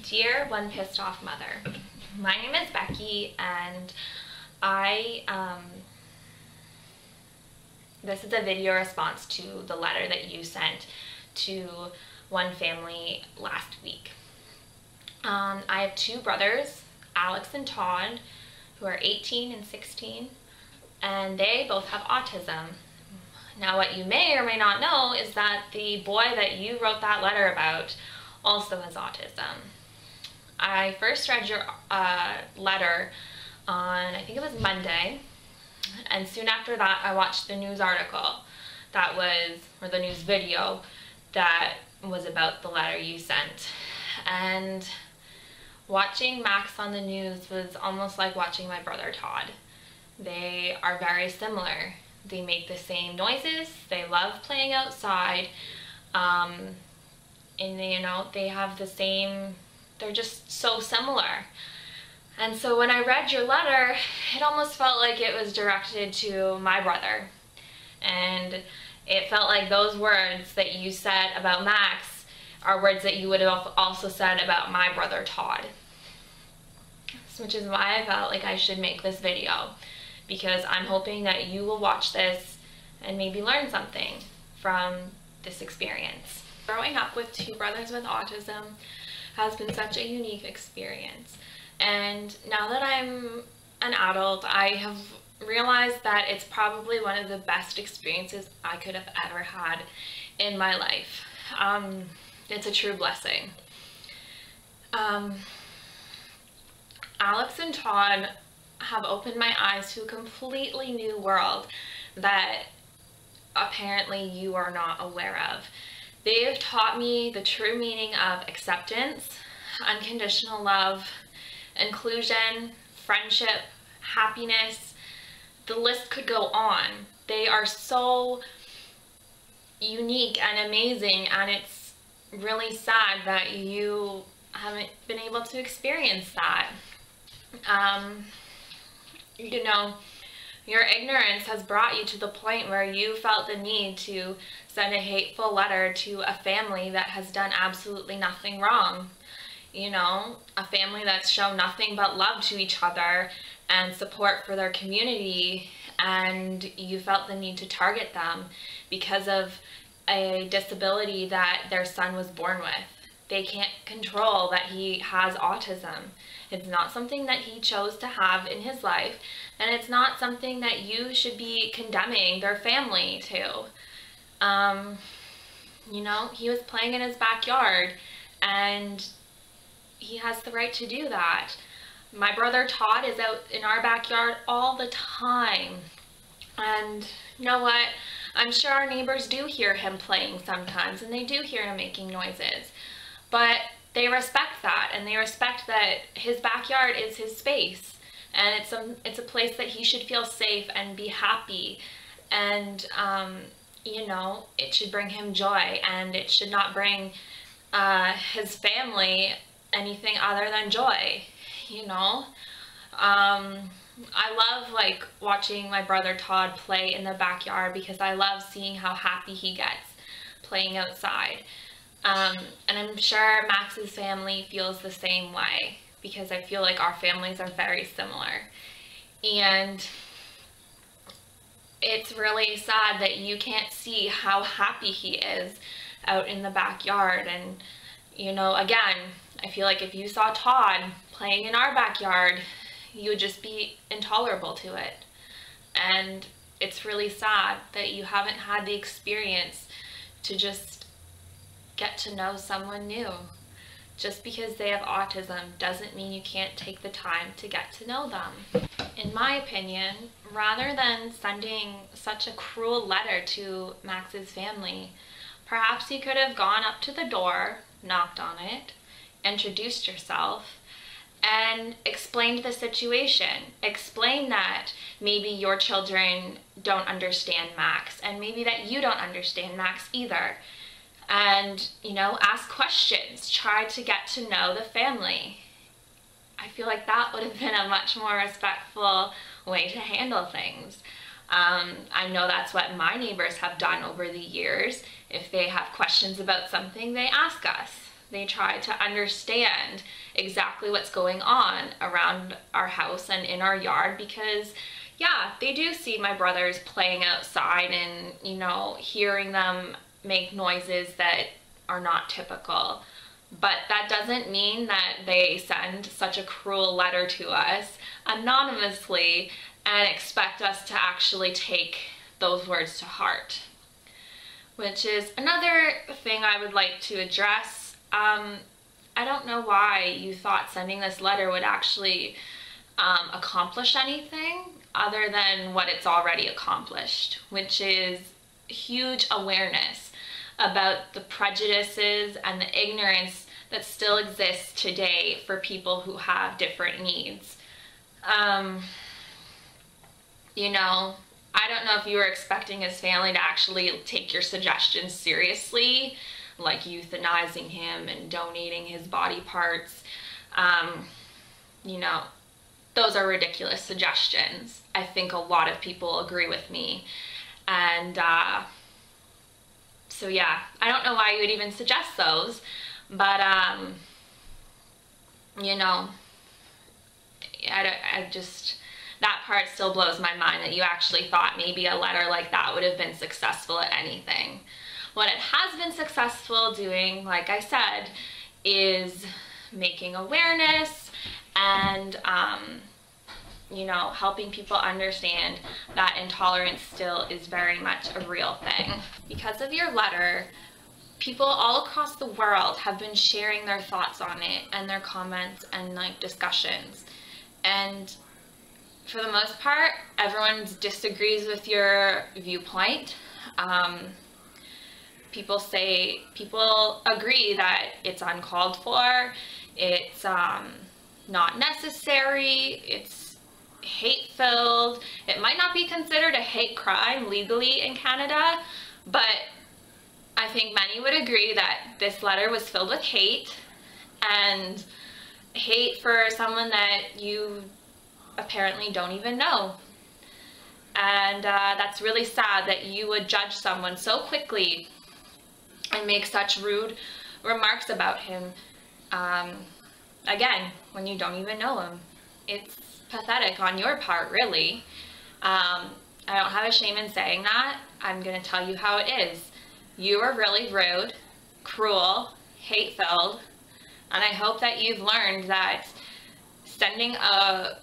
Dear One Pissed Off Mother, my name is Becky, and this is a video response to the letter that you sent to one family last week. I have two brothers, Alex and Todd, who are 18 and 16, and they both have autism. Now, what you may or may not know is that the boy that you wrote that letter about also has autism. I first read your letter on, I think it was Monday, and soon after that I watched the news article that was, or the news video that was about the letter you sent. And watching Max on the news was almost like watching my brother Todd. They are very similar. They make the same noises, they love playing outside, and they have the same, they're just so similar. And so when I read your letter, it almost felt like it was directed to my brother. And it felt like those words that you said about Max are words that you would have also said about my brother Todd. Which is why I felt like I should make this video, because I'm hoping that you will watch this and maybe learn something from this experience. Growing up with two brothers with autism has been such a unique experience. And now that I'm an adult, I have realized that it's probably one of the best experiences I could have ever had in my life. It's a true blessing. Alex and Todd have opened my eyes to a completely new world that apparently you are not aware of. They have taught me the true meaning of acceptance, unconditional love, inclusion, friendship, happiness. The list could go on. They are so unique and amazing, and it's really sad that you haven't been able to experience that. Your ignorance has brought you to the point where you felt the need to send a hateful letter to a family that has done absolutely nothing wrong. A family that's shown nothing but love to each other and support for their community, and you felt the need to target them because of a disability that their son was born with. They can't control that he has autism. It's not something that he chose to have in his life, and it's not something that you should be condemning their family to. He was playing in his backyard, and he has the right to do that. My brother Todd is out in our backyard all the time, and you know what? I'm sure our neighbors do hear him playing sometimes, and they do hear him making noises. But they respect that, and they respect that his backyard is his space, and it's a place that he should feel safe and be happy, and it should bring him joy, and it should not bring his family anything other than joy. I love watching my brother Todd play in the backyard, because I love seeing how happy he gets playing outside. And I'm sure Max's family feels the same way, because I feel like our families are very similar. And it's really sad that you can't see how happy he is out in the backyard. And, again, I feel like if you saw Todd playing in our backyard, you would just be intolerable to it. And it's really sad that you haven't had the experience to just get to know someone new. Just because they have autism doesn't mean you can't take the time to get to know them. In my opinion, rather than sending such a cruel letter to Max's family, perhaps you could have gone up to the door, knocked on it, introduced yourself, and explained the situation. Explain that maybe your children don't understand Max, and maybe that you don't understand Max either. And, ask questions. Try to get to know the family. I feel like that would have been a much more respectful way to handle things. I know that's what my neighbors have done over the years. If they have questions about something, they ask us. They try to understand exactly what's going on around our house and in our yard, because yeah, they do see my brothers playing outside and, you know, hearing them make noises that are not typical. But that doesn't mean that they send such a cruel letter to us anonymously and expect us to actually take those words to heart. Which is another thing I would like to address. I don't know why you thought sending this letter would actually accomplish anything other than what it's already accomplished, which is huge awareness about the prejudices and the ignorance that still exists today for people who have different needs. You know, I don't know if you were expecting his family to actually take your suggestions seriously, like euthanizing him and donating his body parts. You know, those are ridiculous suggestions. I think a lot of people agree with me. And so yeah, I don't know why you would even suggest those, but you know, I just, that part still blows my mind that you actually thought maybe a letter like that would have been successful at anything. What it has been successful doing, like I said, is making awareness and you know, helping people understand that intolerance still is very much a real thing. Because of your letter, people all across the world have been sharing their thoughts on it and their comments and like discussions. And for the most part, everyone disagrees with your viewpoint. People agree that it's uncalled for, it's not necessary, it's hate-filled. It might not be considered a hate crime legally in Canada, but I think many would agree that this letter was filled with hate, and hate for someone that you apparently don't even know. And that's really sad that you would judge someone so quickly and make such rude remarks about him, again, when you don't even know him. It's pathetic on your part, really. I don't have a shame in saying that. I'm going to tell you how it is. You were really rude, cruel, hate-filled, and I hope that you've learned that sending a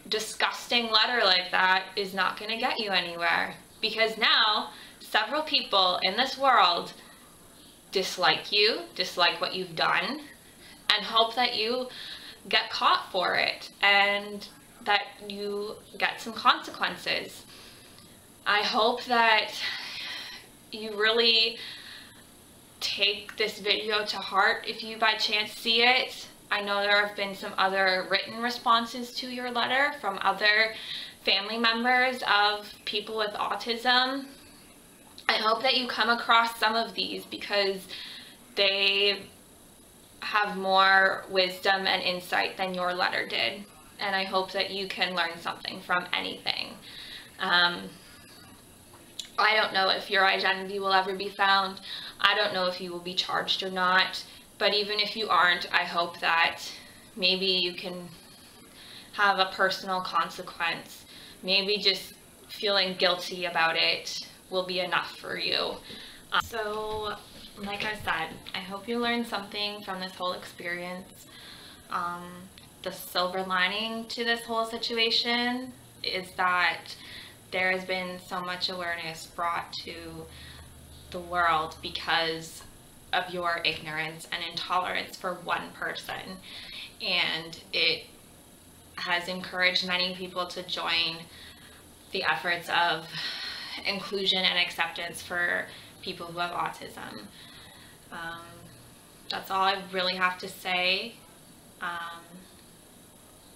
disgusting letter like that is not going to get you anywhere, because now several people in this world dislike you, dislike what you've done, and hope that you get caught for it and that you get some consequences. I hope that you really take this video to heart if you by chance see it. I know there have been some other written responses to your letter from other family members of people with autism. I hope that you come across some of these because they have more wisdom and insight than your letter did. And I hope that you can learn something from anything. I don't know if your identity will ever be found. I don't know if you will be charged or not. But even if you aren't, I hope that maybe you can have a personal consequence. Maybe just feeling guilty about it will be enough for you. So, like I said, I hope you learned something from this whole experience. The silver lining to this whole situation is that there has been so much awareness brought to the world because of your ignorance and intolerance for one person, and it has encouraged many people to join the efforts of inclusion and acceptance for people who have autism. That's all I really have to say.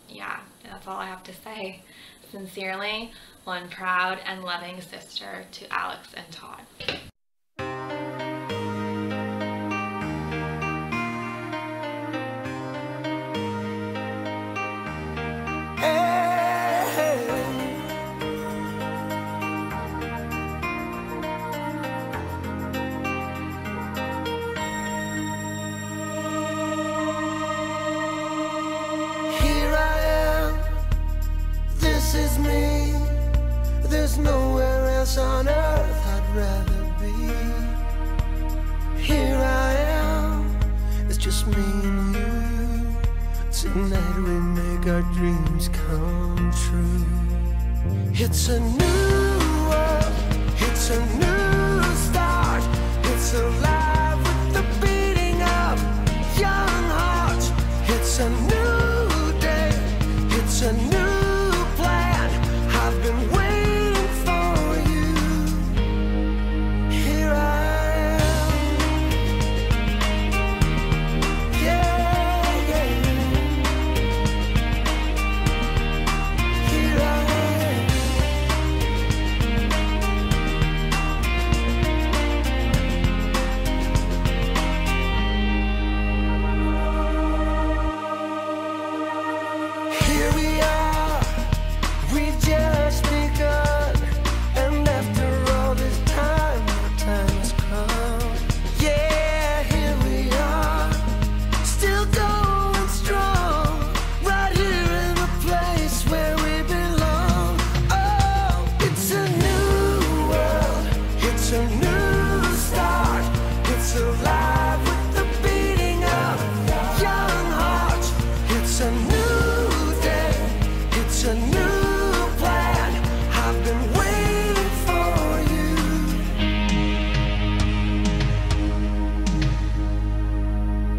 Yeah, that's all I have to say. Sincerely, one proud and loving sister to Alex and Todd. else on earth I'd rather be. Here I am, it's just me and you. Tonight we make our dreams come true. It's a new world, it's a new start. It's alive with the beating of young hearts. It's a new day, it's a new plan. I've been waiting for you. Here I am. Yeah, yeah. Here I am. Here we are, we've just begun. And after all this time, the time has come. Yeah, here we are, still going strong. Right here in the place where we belong. Oh, it's a new world, it's a new start. It's alive with the beating of young hearts. It's a new day, it's a new plan. I've been waiting for you.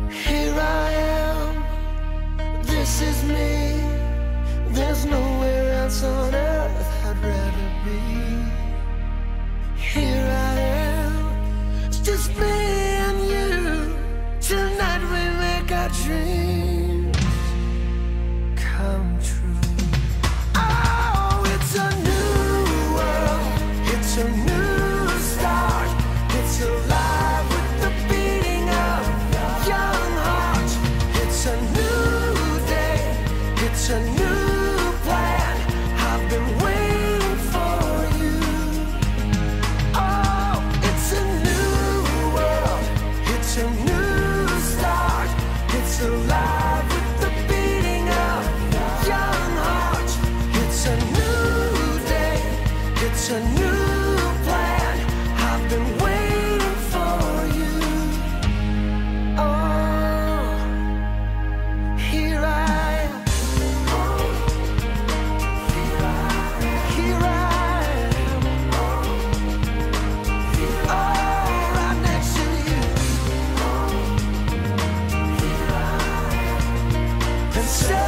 Here I am, this is me. There's nowhere else on earth I'd rather be. Here I am, it's just me and you. Tonight we make our dreams come true. Oh, it's a new world, it's a new start. It's alive with the beating of young hearts. It's a new day, it's a new plan. I've been waiting for you. Oh, it's a new world, it's a new start. It's alive with the beating of young hearts. It's a new day, it's a new plan. I've been waiting for you. Oh, here I am. Oh, here I am. Here I am. Oh, right next to you. Oh, here I am. And so